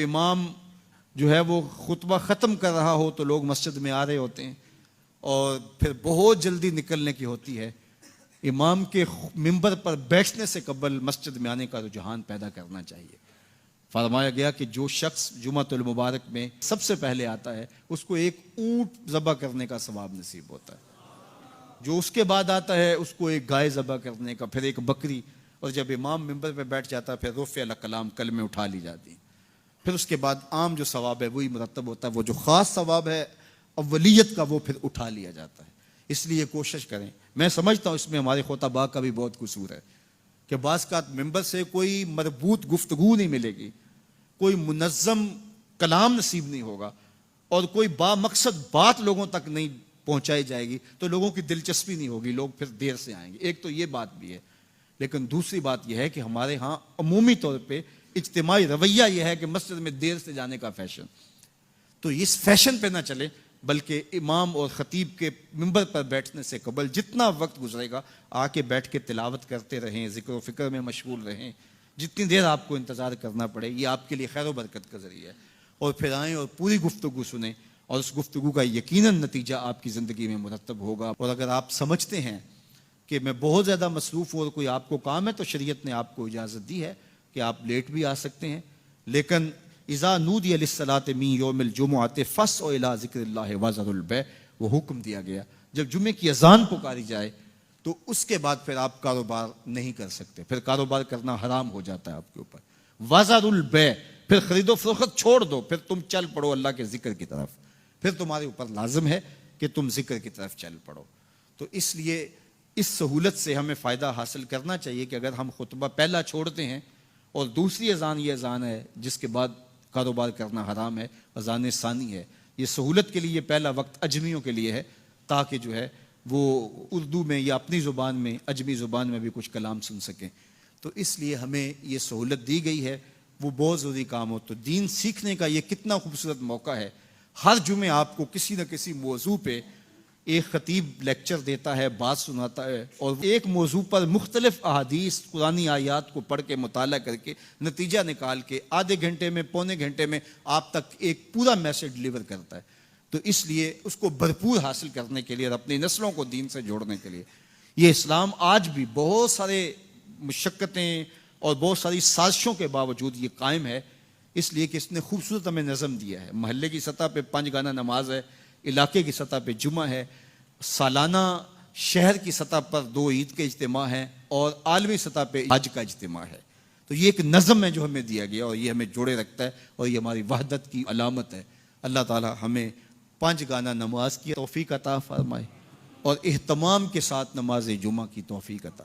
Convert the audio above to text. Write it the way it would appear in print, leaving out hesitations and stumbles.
امام جو ہے وہ خطبہ ختم کر رہا ہو تو لوگ مسجد میں آ رہے ہوتے ہیں اور پھر بہت جلدی نکلنے کی ہوتی ہے. امام کے منبر پر بیٹھنے سے قبل مسجد میں آنے کا رجحان پیدا کرنا چاہیے. فرمایا گیا کہ جو شخص جمعۃ المبارک میں سب سے پہلے آتا ہے اس کو ایک اونٹ ذبح کرنے کا ثواب نصیب ہوتا ہے. جو اس کے بعد آتا ہے اس کو ایک گائے ذبح کرنے کا، پھر ایک بکری، اور جب امام منبر پہ بیٹھ جاتا ہے پھر رفع الکلام کلمے اٹھا لی جاتی ہیں. پھر اس کے بعد عام جو ثواب ہے وہی مرتب ہوتا ہے، وہ جو خاص ثواب ہے اولیت کا وہ پھر اٹھا لیا جاتا ہے. اس لیے کوشش کریں. میں سمجھتا ہوں اس میں ہمارے خطباء کا بھی بہت قصور ہے کہ بعض کا ممبر سے کوئی مربوط گفتگو نہیں ملے گی، کوئی منظم کلام نصیب نہیں ہوگا اور کوئی با مقصد بات لوگوں تک نہیں پہنچائی جائے گی تو لوگوں کی دلچسپی نہیں ہوگی، لوگ پھر دیر سے آئیں گے. ایک تو یہ بات بھی ہے، لیکن دوسری بات یہ ہے کہ ہمارے ہاں عمومی طور پہ اجتماعی رویہ یہ ہے کہ مسجد میں دیر سے جانے کا فیشن. تو اس فیشن پہ نہ چلے، بلکہ امام اور خطیب کے منبر پر بیٹھنے سے قبل جتنا وقت گزرے گا آ کے بیٹھ کے تلاوت کرتے رہیں، ذکر و فکر میں مشغول رہیں. جتنی دیر آپ کو انتظار کرنا پڑے یہ آپ کے لیے خیر و برکت کا ذریعہ ہے. اور پھر آئیں اور پوری گفتگو سنیں اور اس گفتگو کا یقیناً نتیجہ آپ کی زندگی میں مرتب ہوگا. اور اگر آپ سمجھتے ہیں کہ میں بہت زیادہ مصروف ہوں اور کوئی آپ کو کام ہے تو شریعت نے آپ کو اجازت دی ہے کہ آپ لیٹ بھی آ سکتے ہیں. لیکن اذا نودی للصلاۃ من یوم الجمعۃ فاسعوا الی ذکر اللہ وذروا البیع، وہ حکم دیا گیا جب جمعے کی اذان پکاری جائے تو اس کے بعد پھر آپ کاروبار نہیں کر سکتے، پھر کاروبار کرنا حرام ہو جاتا ہے آپ کے اوپر. وذروا البیع، پھر خرید و فروخت چھوڑ دو، پھر تم چل پڑو اللہ کے ذکر کی طرف. پھر تمہارے اوپر لازم ہے کہ تم ذکر کی طرف چل پڑو. تو اس لیے اس سہولت سے ہمیں فائدہ حاصل کرنا چاہیے کہ اگر ہم خطبہ پہلا چھوڑتے ہیں اور دوسری اذان یہ اذان ہے جس کے بعد کاروبار کرنا حرام ہے، اذان ثانی ہے، یہ سہولت کے لیے پہلا وقت اجمیوں کے لیے ہے تاکہ جو ہے وہ اردو میں یا اپنی زبان میں اجمی زبان میں بھی کچھ کلام سن سکیں. تو اس لیے ہمیں یہ سہولت دی گئی ہے، وہ بہت ضروری کام ہو. تو دین سیکھنے کا یہ کتنا خوبصورت موقع ہے. ہر جمعے آپ کو کسی نہ کسی موضوع پہ ایک خطیب لیکچر دیتا ہے، بات سناتا ہے، اور ایک موضوع پر مختلف احادیث قرآنی آیات کو پڑھ کے مطالعہ کر کے نتیجہ نکال کے آدھے گھنٹے میں پونے گھنٹے میں آپ تک ایک پورا میسج ڈلیور کرتا ہے. تو اس لیے اس کو بھرپور حاصل کرنے کے لیے اور اپنی نسلوں کو دین سے جوڑنے کے لیے یہ اسلام آج بھی بہت سارے مشقتیں اور بہت ساری سازشوں کے باوجود یہ قائم ہے، اس لیے کہ اس نے خوبصورت ہمیں نظم دیا ہے. محلے کی سطح پہ 5 گانا نماز ہے، علاقے کی سطح پہ جمعہ ہے، سالانہ شہر کی سطح پر 2 عید کے اجتماع ہیں اور عالمی سطح پہ حج کا اجتماع ہے. تو یہ ایک نظم ہے جو ہمیں دیا گیا اور یہ ہمیں جوڑے رکھتا ہے اور یہ ہماری وحدت کی علامت ہے. اللہ تعالی ہمیں 5 گانا نماز کی توفیق عطا فرمائے اور اہتمام کے ساتھ نماز جمعہ کی توفیق عطا